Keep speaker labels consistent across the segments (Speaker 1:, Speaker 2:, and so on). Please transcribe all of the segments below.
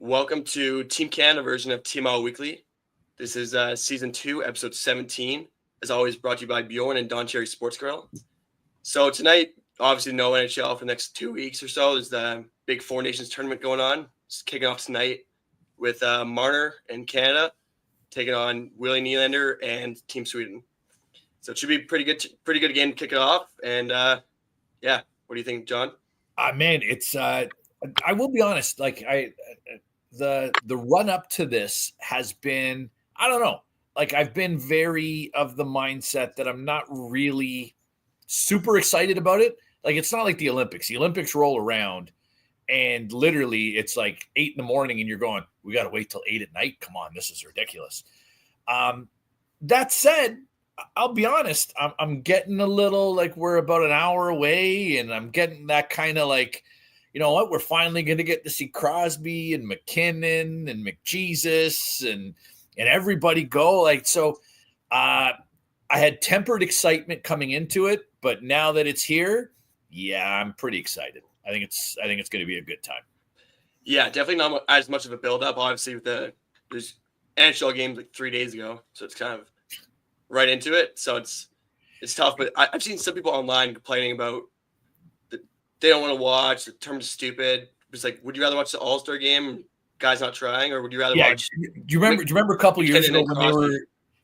Speaker 1: Welcome to Team Canada version of TML Weekly. This is season 2, episode 17. As always, brought to you by Bjorn and Don Cherry Sports Grill. So tonight, obviously no NHL for the next 2 weeks or so. There's the big Four Nations tournament going on. It's kicking off tonight with Marner and Canada taking on Willie Nylander and Team Sweden. So it should be pretty good game to kick it off. And what do you think, John?
Speaker 2: Man, it's I will be honest, the run up to this has been, I don't know, I've been very of the mindset that I'm not really super excited about it. It's not like the Olympics. The Olympics roll around and literally it's like 8 a.m. and you're going, we got to wait till 8 p.m. Come on, this is ridiculous. That said, I'll be honest, I'm getting a little we're about an hour away, and I'm getting that kind of you know what, we're finally going to get to see Crosby and McKinnon and McJesus and everybody go. I had tempered excitement coming into it, but now that it's here, I'm pretty excited. I think it's going to be a good time.
Speaker 1: Yeah, definitely not as much of a build-up. Obviously, with there's NHL games 3 days ago, so it's kind of right into it. So it's tough. But I've seen some people online complaining about that they don't want to watch. The term's stupid. It's would you rather watch the All-Star game, guys not trying, or would you rather watch?
Speaker 2: Do you remember a couple years ago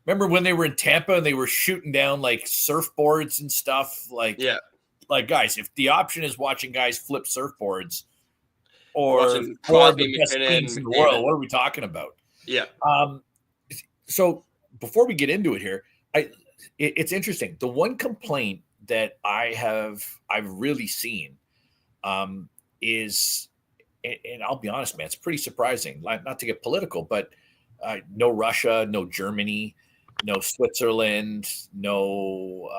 Speaker 2: when they were in Tampa and they were shooting down surfboards and stuff? Guys, if the option is watching guys flip surfboards or the best teams in the world, what are we talking about?
Speaker 1: Yeah.
Speaker 2: So before we get into it here, it's interesting. The one complaint that I've really seen is, and I'll be honest, man, it's pretty surprising. Not to get political, but no Russia, no Germany, no Switzerland, no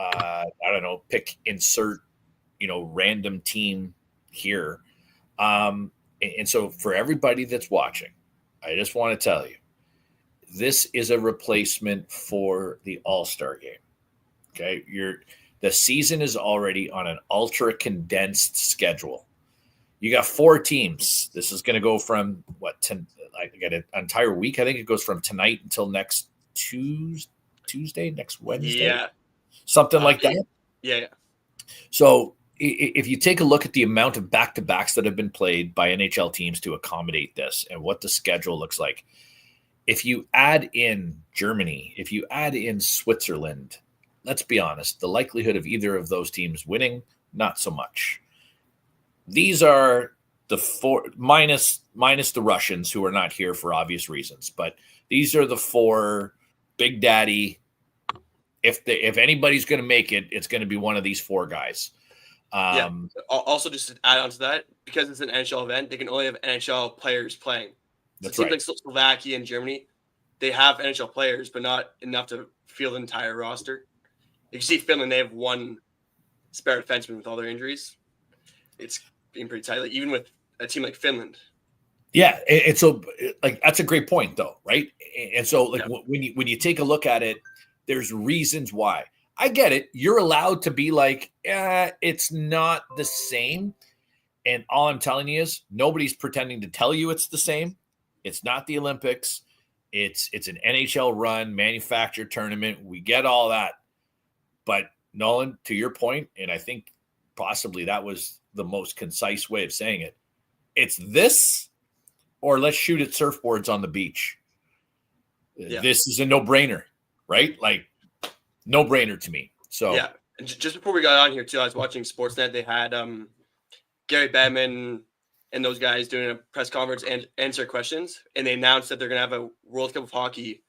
Speaker 2: insert random team here. And so for everybody that's watching, I just want to tell you, this is a replacement for the All-Star game. Okay. The season is already on an ultra condensed schedule. You got 4 teams. This is going to go from I got an entire week. I think it goes from tonight until next Tuesday, next Wednesday.
Speaker 1: Yeah.
Speaker 2: Something like that.
Speaker 1: Yeah.
Speaker 2: So if you take a look at the amount of back-to-backs that have been played by NHL teams to accommodate this and what the schedule looks like, if you add in Germany, if you add in Switzerland, let's be honest, the likelihood of either of those teams winning, not so much. These are the 4 minus the Russians, who are not here for obvious reasons, but these are the 4 Big Daddy. If anybody's going to make it, it's going to be one of these 4 guys.
Speaker 1: Also, just to add on to that, because it's an NHL event, they can only have NHL players playing. So teams like Slovakia and Germany, they have NHL players, but not enough to field the entire roster. You see Finland, they have 1 spare defenseman with all their injuries. It's being pretty tight, even with a team like Finland.
Speaker 2: Yeah, and so that's a great point, though, right? And so when you take a look at it, there's reasons why. I get it. You're allowed to be it's not the same. And all I'm telling you is nobody's pretending to tell you it's the same. It's not the Olympics. It's an NHL run, manufactured tournament. We get all that. But Nolan, to your point, and I think possibly that was the most concise way of saying it, it's this or let's shoot at surfboards on the beach. Yeah. This is a no-brainer, right? No-brainer to me. So
Speaker 1: yeah. And just before we got on here too, I was watching Sportsnet. They had Gary Bettman and those guys doing a press conference and answer questions, and they announced that they're going to have a World Cup of Hockey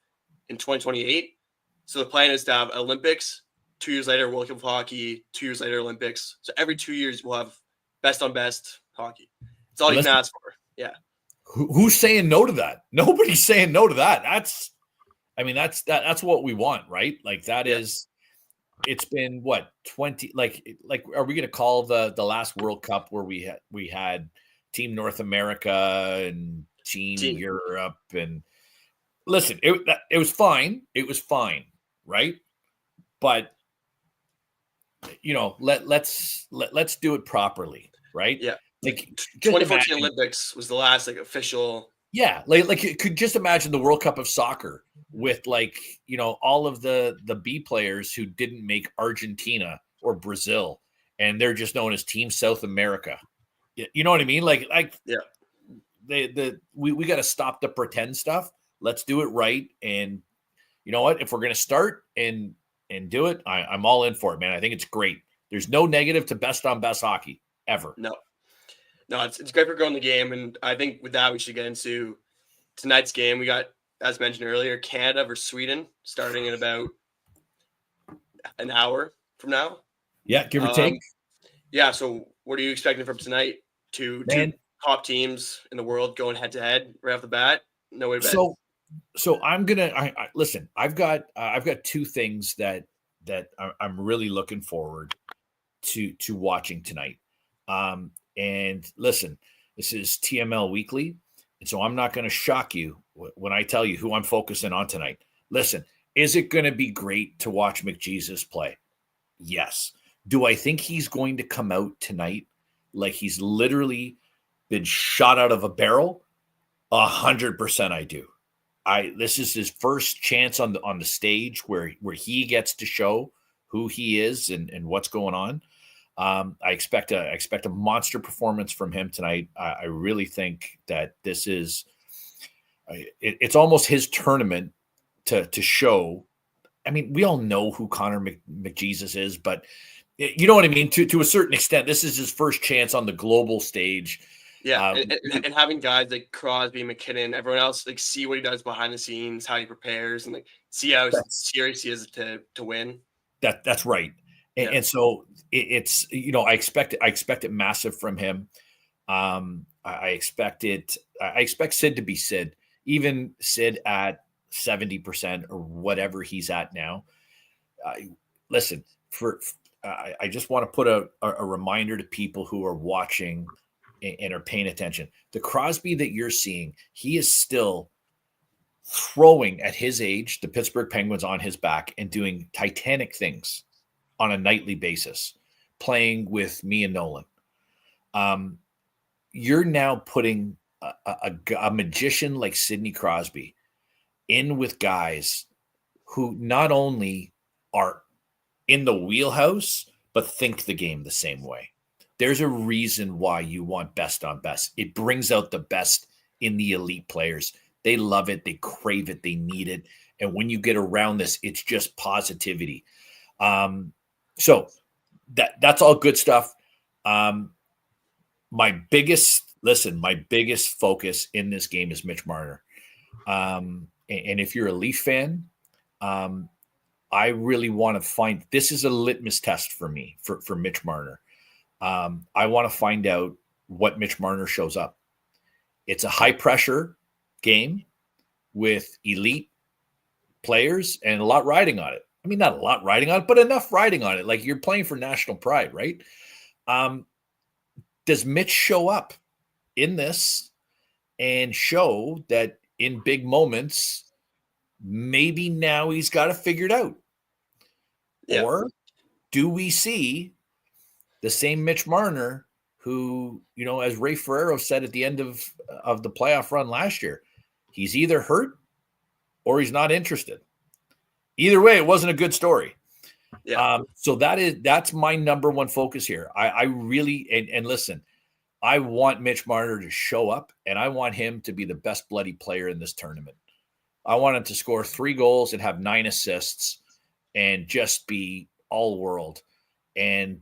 Speaker 1: in 2028. So the plan is to have Olympics, 2 years later World Cup of Hockey, 2 years later Olympics. So every 2 years we'll have best on best hockey. It's all you can ask for. Yeah.
Speaker 2: Who's saying no to that? Nobody's saying no to that. That's what we want, right? Is. It's been what 20 are we going to call the last World Cup where we had Team North America and Team Europe, and listen, it was fine. It was fine, right? But let's do it properly, right?
Speaker 1: Yeah. 2014 Olympics was the last official
Speaker 2: Yeah, like you could just imagine the World Cup of soccer with like, all of the B players who didn't make Argentina or Brazil, and they're just known as Team South America. You know what I mean? Like
Speaker 1: Yeah.
Speaker 2: we got to stop the pretend stuff. Let's do it right. And you know what? If we're gonna start and do it, I'm all in for it, man. I think it's great. There's no negative to best on best hockey ever.
Speaker 1: No, no, it's great for growing the game, and I think with that we should get into tonight's game. We got, as mentioned earlier, Canada versus Sweden starting in about an hour from now.
Speaker 2: Yeah, give or take.
Speaker 1: Yeah. So, what are you expecting from tonight? Two
Speaker 2: Man,
Speaker 1: top teams in the world going head to head right off the bat. No way to bet.
Speaker 2: So I'm gonna listen. I've got two things that I'm really looking forward to watching tonight. And listen, this is TML Weekly, and so I'm not going to shock you when I tell you who I'm focusing on tonight. Listen, is it going to be great to watch McJesus play? Yes. Do I think he's going to come out tonight like he's literally been shot out of a barrel? 100% I do. This is his first chance on the stage where he gets to show who he is and what's going on. I expect a monster performance from him tonight. I really think that this is it's almost his tournament to show. I mean, we all know who Connor McJesus is, but you know what I mean. To a certain extent, this is his first chance on the global stage.
Speaker 1: Yeah, and having guys like Crosby, McKinnon, everyone else like see what he does behind the scenes, how he prepares, and like see how serious he is to win.
Speaker 2: That's right. And so it's I expect it massive from him. I expect it. I expect Sid to be Sid, even Sid at 70% or whatever he's at now. Listen, I just want to put a reminder to people who are watching and are paying attention. The Crosby that you're seeing, he is still throwing at his age the Pittsburgh Penguins on his back and doing titanic things on a nightly basis, playing with me and Nolan. You're now putting a magician like Sidney Crosby in with guys who not only are in the wheelhouse, but think the game the same way. There's a reason why you want best on best. It brings out the best in the elite players. They love it. They crave it. They need it. And when you get around this, it's just positivity. So that's all good stuff. My biggest focus in this game is Mitch Marner. And if you're a Leaf fan, I really want to find, this is a litmus test for me, for Mitch Marner. I want to find out what Mitch Marner shows up. It's a high pressure game with elite players and a lot riding on it. I mean, not a lot riding on it, but enough riding on it. Like you're playing for national pride, right? Does Mitch show up in this and show that in big moments, maybe now he's got it figured out? Yeah. Or do we see the same Mitch Marner who, as Ray Ferraro said at the end of the playoff run last year, he's either hurt or he's not interested. Either way, it wasn't a good story. Yeah. So that's my number one focus here. I really, and listen, I want Mitch Marner to show up, and I want him to be the best bloody player in this tournament. I want him to score 3 goals and have 9 assists and just be all world. And,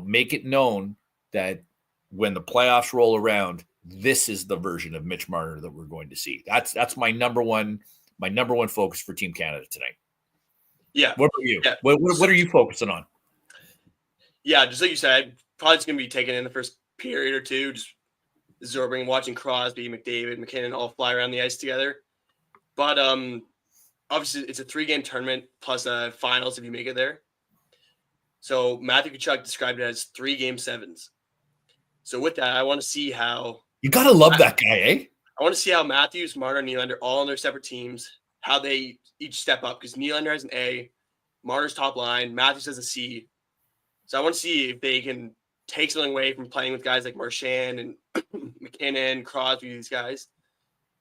Speaker 2: make it known that when the playoffs roll around, this is the version of Mitch Marner that we're going to see. That's my number one focus for Team Canada tonight.
Speaker 1: Yeah.
Speaker 2: What about you? Yeah. What are you focusing on?
Speaker 1: Yeah, just like you said, probably just going to be taken in the first period or two, just absorbing, watching Crosby, McDavid, McKinnon all fly around the ice together. But obviously, it's a 3-game tournament plus finals if you make it there. So Matthew Tkachuk described it as 3 Game 7s. So with that, I want to see how
Speaker 2: you gotta love that guy, eh?
Speaker 1: I want to see how Matthews, Marner, and Nylander all on their separate teams, how they each step up, because Nylander has an A, Marner's top line, Matthews has a C. So I want to see if they can take something away from playing with guys like Marchand and McKinnon, Crosby, these guys,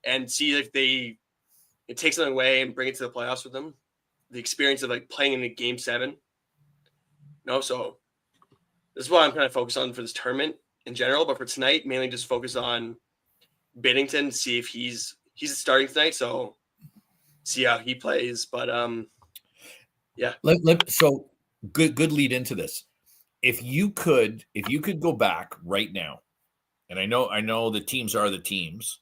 Speaker 1: and see if they take something away and bring it to the playoffs with them. The experience of like playing in a game 7. So this is what I'm kind of focused on for this tournament in general, but for tonight, mainly just focus on Binnington, see if he's starting tonight. So see how he plays. But yeah.
Speaker 2: So good lead into this. If you could go back right now, and I know the teams are the teams.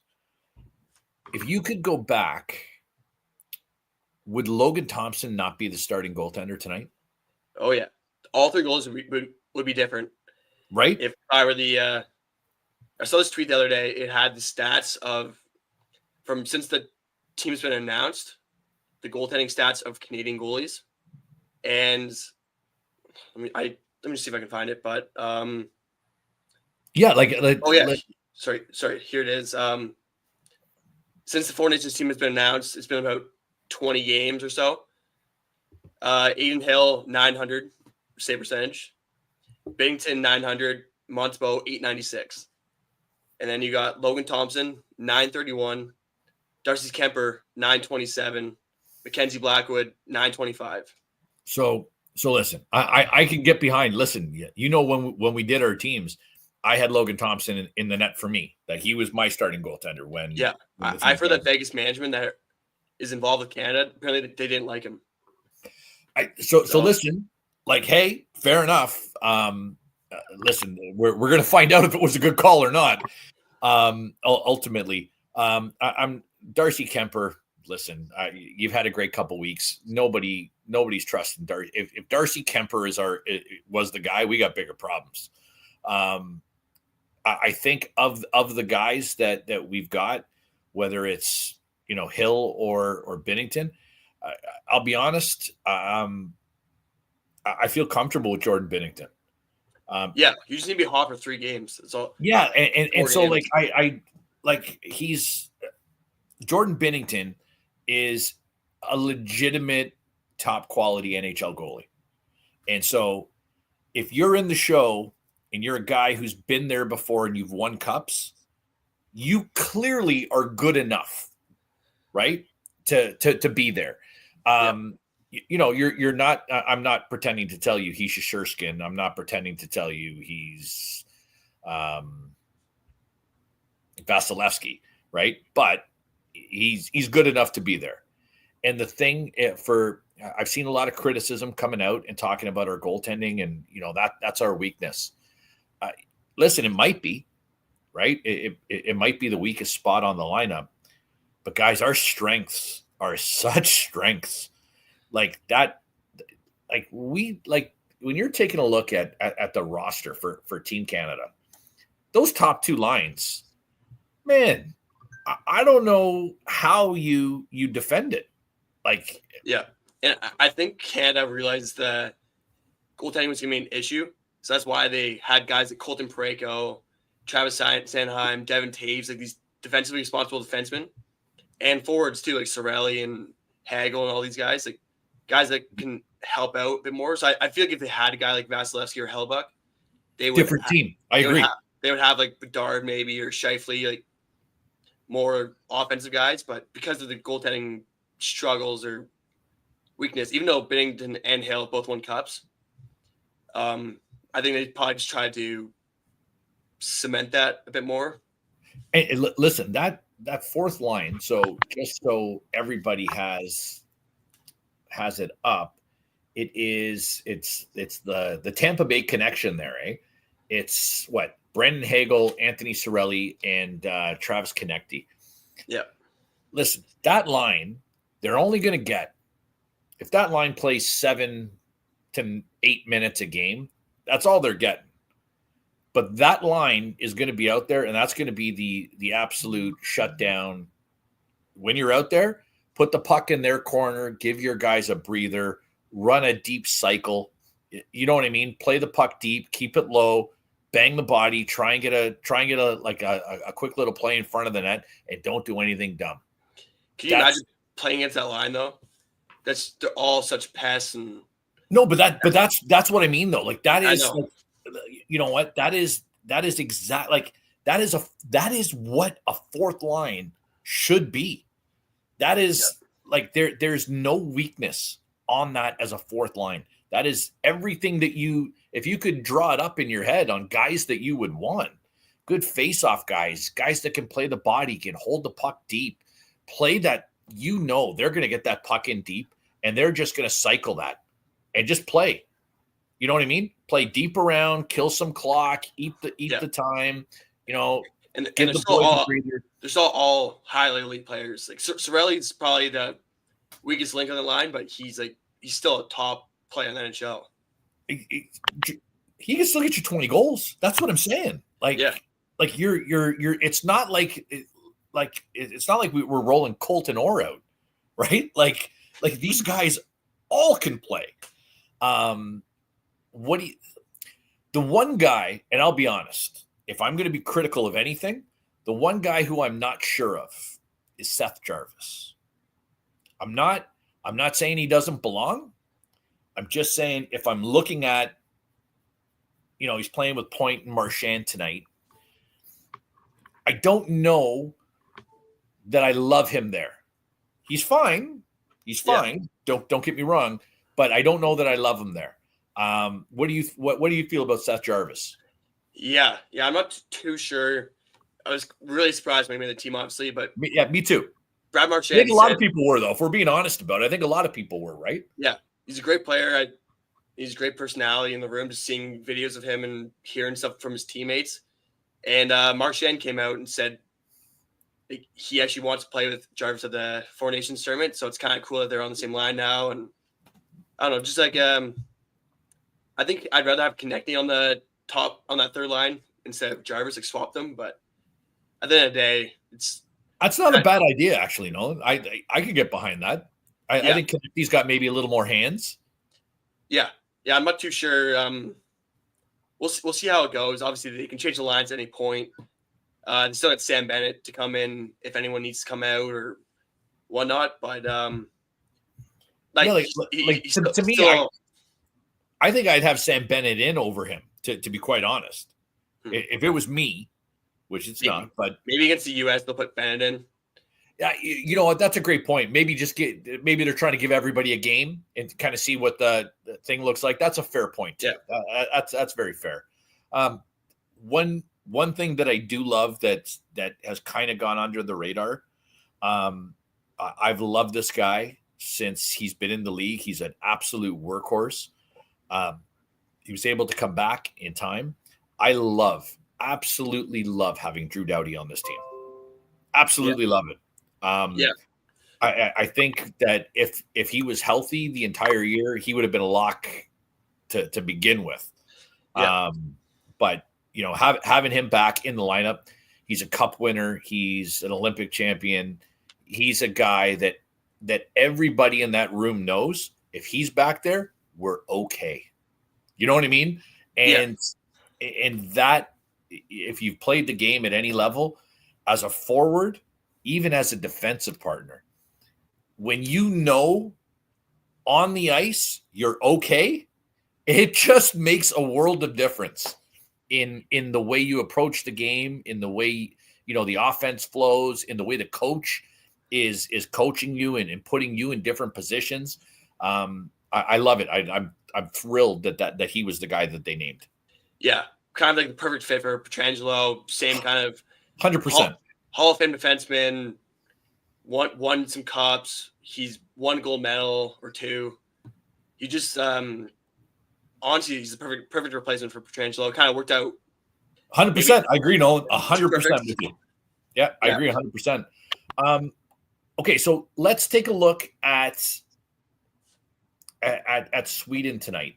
Speaker 2: If you could go back, would Logan Thompson not be the starting goaltender tonight?
Speaker 1: Oh yeah, all 3 goals would be different,
Speaker 2: right?
Speaker 1: If I were I saw this tweet the other day. It had the stats from since the team's been announced, the goaltending stats of Canadian goalies, and let me see if I can find it. But sorry, here it is. Since the Four Nations team has been announced, it's been about 20 games or so. Aiden Hill 900 save percentage, Binnington 900, Montembeault 896, and then you got Logan Thompson 931, Darcy Kemper 927, Mackenzie Blackwood 925.
Speaker 2: So listen, I can get behind. Listen, when we did our teams, I had Logan Thompson in the net for me. That he was my starting goaltender when.
Speaker 1: Yeah, I've heard that Vegas management that is involved with Canada, apparently they didn't like him.
Speaker 2: So listen, like, hey, fair enough. Listen, we're going to find out if it was a good call or not. Ultimately, I'm Darcy Kemper. Listen, you've had a great couple weeks. Nobody's trusting Darcy. If Darcy Kemper was the guy, we got bigger problems. I think of the guys that we've got, whether it's Hill or Binnington, I'll be honest. I feel comfortable with Jordan Binnington.
Speaker 1: You just need to be hot for 3 games. That's all.
Speaker 2: Yeah, and so games. He's Jordan Binnington is a legitimate top quality NHL goalie, and so if you're in the show and you're a guy who's been there before and you've won cups, you clearly are good enough, right, to be there. You're not. I'm not pretending to tell you he's Sherskin. I'm not pretending to tell you he's Vasilevsky, right? But he's good enough to be there. And the thing I've seen a lot of criticism coming out and talking about our goaltending, and that's our weakness. Listen, it might be, right? It might be the weakest spot on the lineup, but guys, our strengths are such strengths. Like that, when you're taking a look at the roster for Team Canada, those top 2 lines, man, I don't know how you defend it.
Speaker 1: And I think Canada realized that goaltending was going to be an issue, so that's why they had guys like Colton Parayko, Travis Sanheim, Devin Taves, like these defensively responsible defensemen, and forwards too, like Sorelli and Hagel and all these guys, like guys that can help out a bit more. So I feel like if they had a guy like Vasilevsky or Hellbuck, they would
Speaker 2: different team. I agree.
Speaker 1: They would have like Bedard maybe or Scheifele, like more offensive guys. But because of the goaltending struggles or weakness, even though Binnington and Hill both won cups, I think they probably just tried to cement that a bit more.
Speaker 2: And listen, that 4th line. So just so everybody has it up, it's the Tampa Bay connection there, eh? It's what Brendan Hagel, Anthony Sorelli, and Travis Konecny.
Speaker 1: Yeah.
Speaker 2: Listen, that line, they're only going to get, if that line plays 7 to 8 minutes a game, that's all they're getting. But that line is going to be out there, and that's going to be the absolute shutdown. When you're out there, put the puck in their corner, give your guys a breather, run a deep cycle. You know what I mean? Play the puck deep, keep it low, bang the body, try and get a quick little play in front of the net, and don't do anything dumb.
Speaker 1: Can you imagine playing against that line though? They're all such pests and
Speaker 2: no, but that's what I mean though. Like that is, you know what? That is exact. Like that is what a 4th line should be. That is like there's no weakness on that as a fourth line. That is everything that if you could draw it up in your head on guys that you would want. Good face-off guys that can play the body, can hold the puck deep, play that, they're going to get that puck in deep, and they're just going to cycle that and just play. You know what I mean? Play deep around, kill some clock, eat the time,
Speaker 1: And they're still all highly elite players. Like Cirelli's probably the weakest link on the line, but he's still a top player in the NHL.
Speaker 2: He can still get you 20 goals. That's what I'm saying. Like you're it's not like it's not like we're rolling Colton Orr out, right? Like these guys all can play. The one guy, and I'll be honest, if I'm going to be critical of anything, the one guy who I'm not sure of is Seth Jarvis. I'm not saying he doesn't belong. I'm just saying if I'm looking at, he's playing with Point and Marchand tonight, I don't know that I love him there. He's fine. He's fine. Yeah. Don't get me wrong, but I don't know that I love him there. What do you feel about Seth Jarvis?
Speaker 1: Yeah, I'm not too sure. I was really surprised when he made the team, obviously, but
Speaker 2: me too.
Speaker 1: Brad Marchand.
Speaker 2: I think a lot of people were, though. If we're being honest about it, I think a lot of people were, right?
Speaker 1: Yeah, he's a great player. He's a great personality in the room. Just seeing videos of him and hearing stuff from his teammates. And Marchand came out and said he actually wants to play with Jarvis at the Four Nations tournament. So it's kind of cool that they're on the same line now. And I don't know, just like I think I'd rather have Konechny on the top on that third line instead of Jarvis, like swap them. But at the end of the day,
Speaker 2: that's not a bad idea, actually, Nolan. I could get behind that. I think Konechny's got maybe a little more hands.
Speaker 1: Yeah, I'm not too sure. We'll see how it goes. Obviously, they can change the lines at any point. They still got Sam Bennett to come in if anyone needs to come out or whatnot. But to
Speaker 2: me, I think I'd have Sam Bennett in over him. To be quite honest, if it was me, which it's not, but
Speaker 1: maybe against the U.S. they'll put Bennett in.
Speaker 2: Yeah, you know what? That's a great point. Maybe they're trying to give everybody a game and kind of see what the thing looks like. That's a fair point too. Yeah. That's very fair. One thing that I do love that has kind of gone under the radar. I've loved this guy since he's been in the league. He's an absolute workhorse. He was able to come back in time. I absolutely love having Drew Doughty on this team. Absolutely love it. I think that if he was healthy the entire year, he would have been a lock to begin with.
Speaker 1: Yeah.
Speaker 2: But having him back in the lineup, he's a cup winner. He's an Olympic champion. He's a guy that everybody in that room knows if he's back there, we're okay. You know what I mean? And that, if you've played the game at any level as a forward, even as a defensive partner, when on the ice you're okay, it just makes a world of difference in the way you approach the game, in the way the offense flows, in the way the coach is coaching you and putting you in different positions. I love it. I'm thrilled that he was the guy that they named.
Speaker 1: Yeah, kind of like the perfect fit for Pietrangelo. Same kind of
Speaker 2: 100%.
Speaker 1: Hall of Fame defenseman, won some cups. He's won a gold medal or two. He just honestly, he's the perfect replacement for Pietrangelo. It kind of worked out.
Speaker 2: 100%. I agree, Nolan. 100% with you. Yeah, I agree 100%. Okay, so let's take a look at Sweden tonight.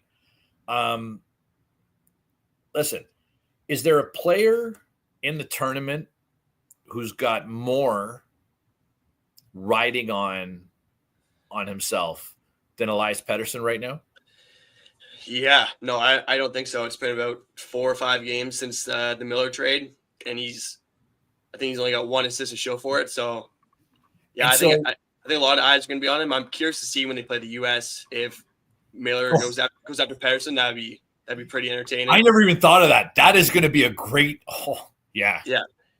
Speaker 2: Listen, is there a player in the tournament who's got more riding on himself than Elias Pettersson right now?
Speaker 1: Yeah, no, I don't think so. It's been about 4 or 5 games since the Miller trade, and I think he's only got 1 assist to show for it. So, yeah, I think a lot of eyes are going to be on him. I'm curious to see when they play the U.S. if Miller goes after Pettersson. That'd be pretty entertaining.
Speaker 2: I never even thought of that. That is going to be a great.
Speaker 1: Yeah.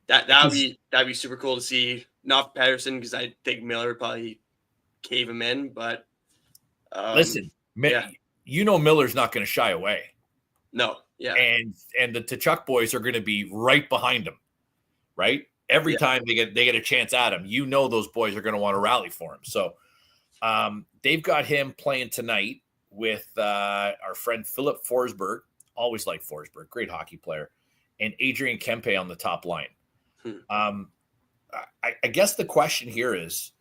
Speaker 1: That'd be super cool to see not Patterson because I think Miller would probably cave him in. But
Speaker 2: listen,
Speaker 1: yeah,
Speaker 2: Miller's not going to shy away.
Speaker 1: No, yeah,
Speaker 2: and the Tkachuk boys are going to be right behind him, right? Every time they get a chance at him, those boys are going to want to rally for him. So they've got him playing tonight with our friend Philip Forsberg. Always liked Forsberg, great hockey player, and Adrian Kempe on the top line. I guess the question here is,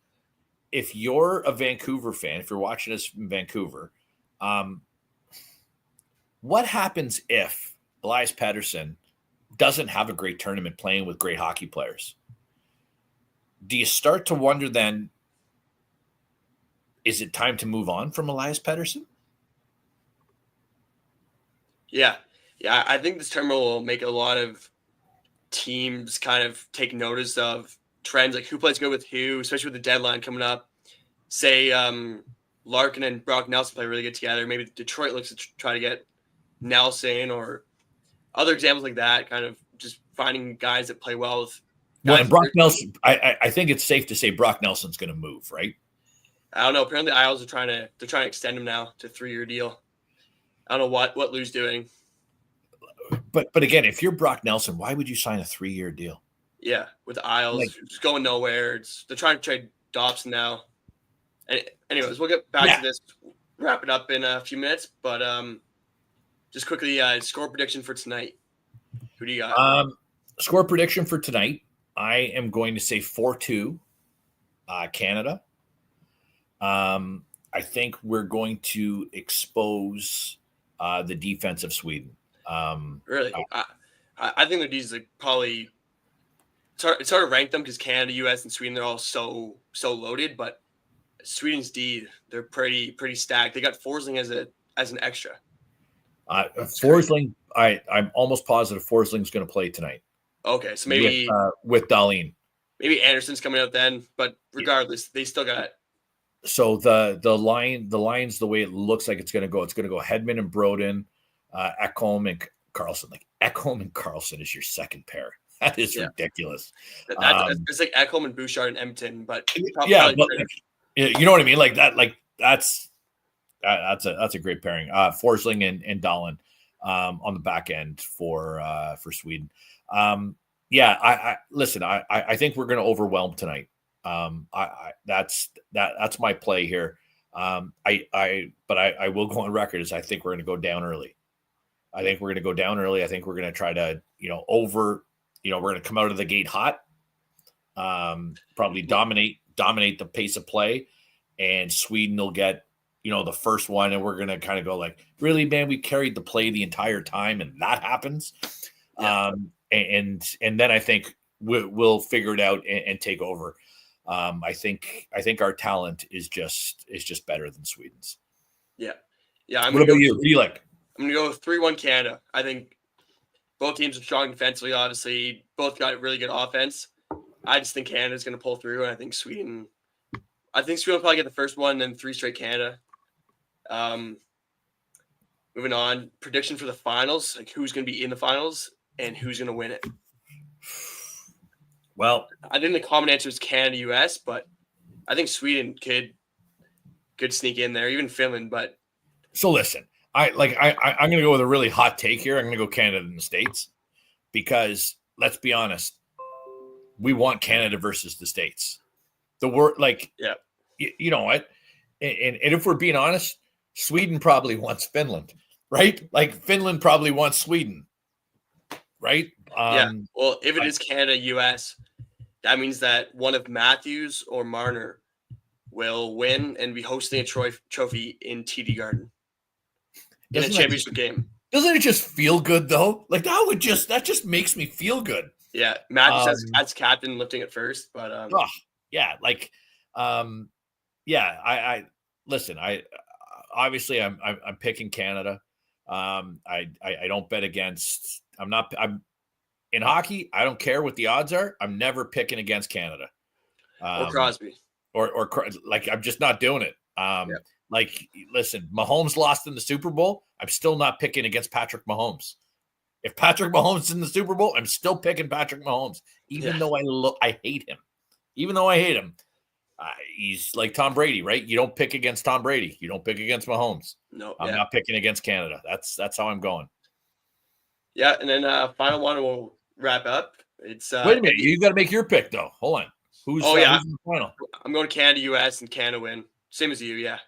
Speaker 2: if you're a Vancouver fan, if you're watching this from Vancouver, what happens if Elias Pettersson doesn't have a great tournament playing with great hockey players? Do you start to wonder then, is it time to move on from Elias Pettersson?
Speaker 1: Yeah. I think this tournament will make a lot of teams kind of take notice of trends, like who plays good with who, especially with the deadline coming up. Say Larkin and Brock Nelson play really good together. Maybe Detroit looks to try to get Nelson, or other examples like that, kind of just finding guys that play well with.
Speaker 2: Well, and Brock Nelson, I think it's safe to say Brock Nelson's going to move, right?
Speaker 1: I don't know. Apparently, the Isles are trying to extend him now to a 3-year deal. I don't know what Lou's doing.
Speaker 2: But again, if you're Brock Nelson, why would you sign a 3-year deal?
Speaker 1: Yeah, with the Isles, it's going nowhere. They're trying to trade Dobson now. Anyways, we'll get back to this. Wrap it up in a few minutes, but just quickly, score prediction for tonight. Who do you got?
Speaker 2: Score prediction for tonight, I am going to say 4-2 Canada. I think we're going to expose the defense of Sweden.
Speaker 1: Really? I think the D's like probably it's hard to rank them because Canada, US, and Sweden, they're all so loaded, but Sweden's D, they're pretty stacked. They got Forsling as an extra.
Speaker 2: Forsling, I'm almost positive Forsling's going to play tonight.
Speaker 1: Okay, so maybe
Speaker 2: with Dahlin.
Speaker 1: Maybe Anderson's coming out then, but regardless, they still got.
Speaker 2: So the line's the way it looks like it's going to go. It's going to go Hedman and Broden, Ekholm and Carlson. Like Ekholm and Carlson is your second pair. That is ridiculous.
Speaker 1: It's like Ekholm and Bouchard and Edmonton, but
Speaker 2: but you know what I mean. Like that. Like that's a great pairing. Forsling and Dahlin on the back end for Sweden. I listen. I think we're going to overwhelm tonight. That's my play here. But I will go on record as I think we're going to go down early. I think we're going to try to, we're going to come out of the gate hot, probably dominate the pace of play, and Sweden will get, the first one, and we're going to kind of go like, really, man, we carried the play the entire time, and that happens. Yeah. And then I think we'll figure it out and take over. I think our talent is just better than Sweden's.
Speaker 1: Yeah.
Speaker 2: What about you? What do you like?
Speaker 1: I'm going to go 3-1 Canada. I think both teams are strong defensively, obviously. Both got really good offense. I just think Canada's going to pull through, and I think Sweden will probably get the first one, and then 3 straight Canada. Moving on, prediction for the finals, like who's going to be in the finals and who's going to win it.
Speaker 2: Well,
Speaker 1: I think the common answer is Canada, US, but I think Sweden could sneak in there, even Finland. But
Speaker 2: so listen, I'm going to go with a really hot take here. I'm going to go Canada and the States because let's be honest, we want Canada versus the States. You know what? And if we're being honest, Sweden probably wants Finland, right? Like Finland probably wants Sweden, right?
Speaker 1: Well, if it is Canada, US, that means that one of Matthews or Marner will win and be hosting a trophy in TD Garden in a championship game.
Speaker 2: Doesn't it just feel good though? Like that just makes me feel good.
Speaker 1: Yeah, Matthews as captain lifting it first, but
Speaker 2: I listen. I obviously I'm picking Canada. I don't bet against. I'm in hockey. I don't care what the odds are. I'm never picking against Canada
Speaker 1: or Crosby
Speaker 2: or like I'm just not doing it. Like listen, Mahomes lost in the Super Bowl. I'm still not picking against Patrick Mahomes. If Patrick Mahomes is in the Super Bowl, I'm still picking Patrick Mahomes, even though I hate him. even though I hate him, he's like Tom Brady, right? You don't pick against Tom Brady. You don't pick against Mahomes.
Speaker 1: No,
Speaker 2: I'm not picking against Canada. That's how I'm going.
Speaker 1: Yeah, and then final one we'll wrap up. It's
Speaker 2: Wait a minute, you got to make your pick though. Hold on. Who's in the final?
Speaker 1: I'm going Canada, US, and Canada win. Same as you, yeah.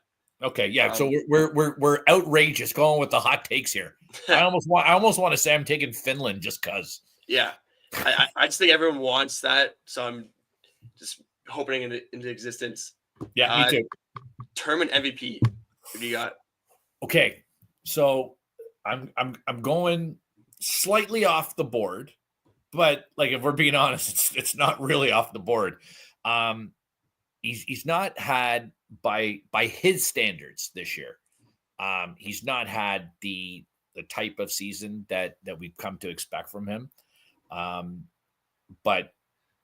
Speaker 2: Okay, yeah. So we're outrageous going with the hot takes here. I almost want to say I'm taking Finland just cause.
Speaker 1: Yeah, I just think everyone wants that, so I'm just hoping into existence.
Speaker 2: Yeah, me too.
Speaker 1: Tournament MVP. Who do you got?
Speaker 2: Okay, so I'm going slightly off the board, but like if we're being honest, it's not really off the board. He's not had by his standards this year. He's not had the type of season that we've come to expect from him. But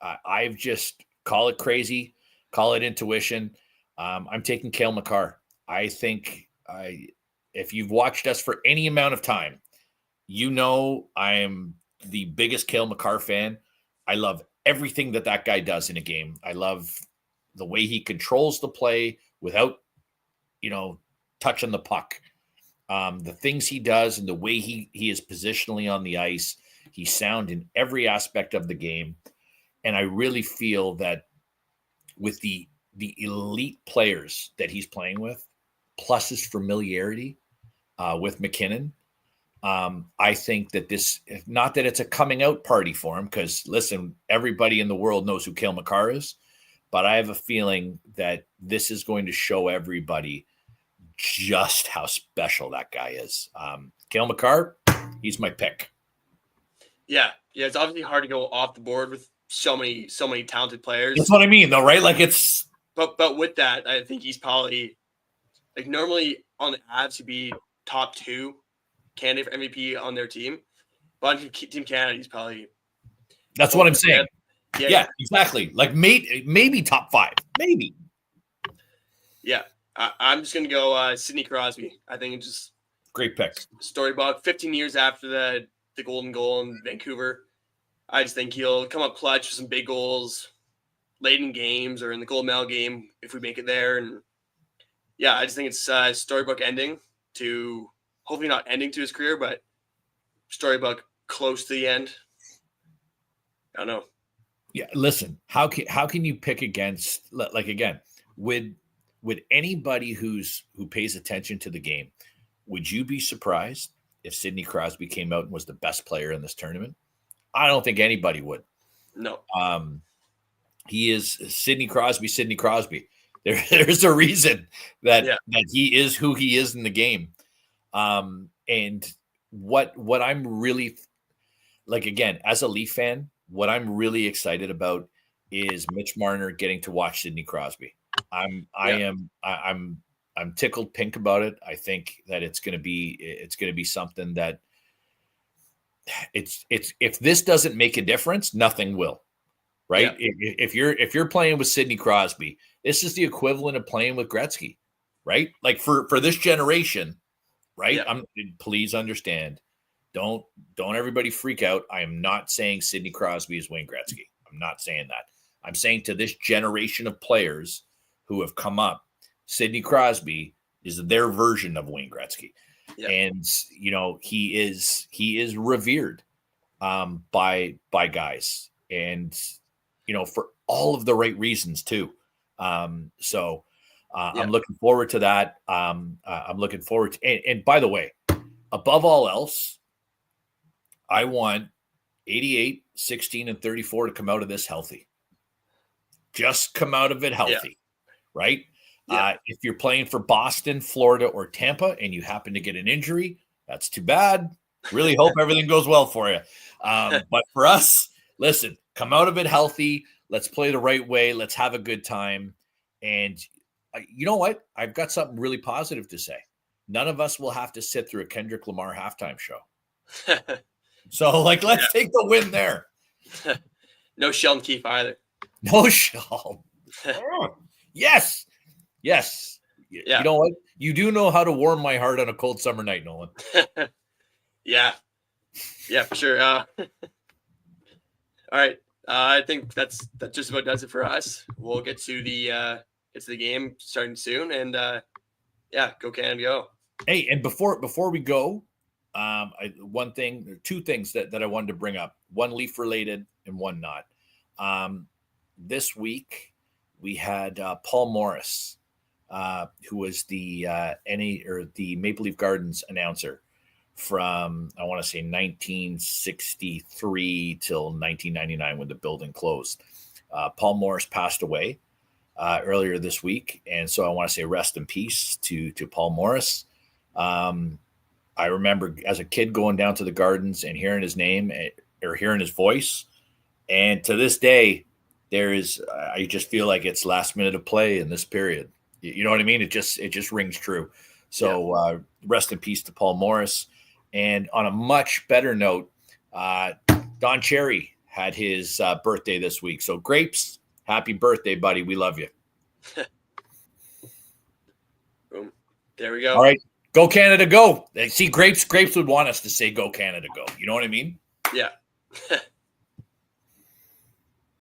Speaker 2: I've just call it crazy, call it intuition. I'm taking Cale Makar. I think if you've watched us for any amount of time, you know I am the biggest Cale Makar fan. I love everything that guy does in a game. I love the way he controls the play without, touching the puck. The things he does and the way he is positionally on the ice, he's sound in every aspect of the game. And I really feel that with the elite players that he's playing with, plus his familiarity with McKinnon, I think that this, not that it's a coming out party for him, because listen, everybody in the world knows who Cale Makar is, but I have a feeling that this is going to show everybody just how special that guy is. Cale Makar, he's my pick.
Speaker 1: Yeah, it's obviously hard to go off the board with so many talented players.
Speaker 2: That's what I mean, though, right? Like it's.
Speaker 1: But with that, I think he's probably like normally on the Avs he'd be top 2 candidate for MVP on their team. But on Team Canada, he's probably.
Speaker 2: That's what I'm saying. Yeah, exactly. Like maybe top 5, maybe.
Speaker 1: Yeah, I'm just gonna go Sidney Crosby. I think it's just
Speaker 2: great pick.
Speaker 1: Storybook. 15 years after the golden goal in Vancouver, I just think he'll come up clutch with some big goals late in games or in the gold medal game if we make it there. And yeah, I just think it's storybook ending to hopefully not ending to his career, but storybook close to the end. I don't know.
Speaker 2: Yeah, listen, how can you pick against, like, again, would anybody who pays attention to the game, would you be surprised if Sidney Crosby came out and was the best player in this tournament? I don't think anybody would.
Speaker 1: No.
Speaker 2: He is Sidney Crosby. There's a reason that he is who he is in the game. And what I'm really like, again, as a Leaf fan, what I'm really excited about is Mitch Marner getting to watch Sidney Crosby. I'm tickled pink about it. I think that it's going to be something that it's if this doesn't make a difference, nothing will. Right? Yeah. If you're playing with Sidney Crosby, this is the equivalent of playing with Gretzky, right? Like for this generation, right?
Speaker 1: Yeah.
Speaker 2: Please understand. Don't everybody freak out. I am not saying Sidney Crosby is Wayne Gretzky. I'm not saying that. I'm saying to this generation of players who have come up, Sidney Crosby is their version of Wayne Gretzky. Yeah. And he is revered by guys, and for all of the right reasons too. I'm looking forward to that. I'm looking forward to, and by the way, above all else, I want 88, 16, and 34 to come out of this healthy. Just come out of it healthy, right? Yeah. If you're playing for Boston, Florida, or Tampa, and you happen to get an injury, that's too bad. Really hope everything goes well for you. But for us, listen, come out of it healthy. Let's play the right way. Let's have a good time. And you know what? I've got something really positive to say. None of us will have to sit through a Kendrick Lamar halftime show. So, let's take the win there.
Speaker 1: No Sheldon Keefe either.
Speaker 2: No Sheldon. Yes. Yeah. You know what? You do know how to warm my heart on a cold summer night, Nolan.
Speaker 1: Yeah, for sure. All right. I think that just about does it for us. We'll get to the game starting soon, and go Canada, go.
Speaker 2: Hey, and before we go, two things that I wanted to bring up. One Leaf related and one not. This week we had Paul Morris, who was the the Maple Leaf Gardens announcer from, I want to say, 1963 till 1999 when the building closed. Paul Morris passed away earlier this week, and so I want to say rest in peace to Paul Morris. I remember as a kid going down to the Gardens and hearing his name or hearing his voice, and to this day, I just feel like it's last minute of play in this period. You know what I mean? It just rings true. So rest in peace to Paul Morris. And on a much better note, Don Cherry had his birthday this week. So Grapes, happy birthday, buddy. We love you.
Speaker 1: Boom. There we go.
Speaker 2: All right. Go Canada, go. See, Grapes would want us to say go Canada, go. You know what I mean?
Speaker 1: Yeah.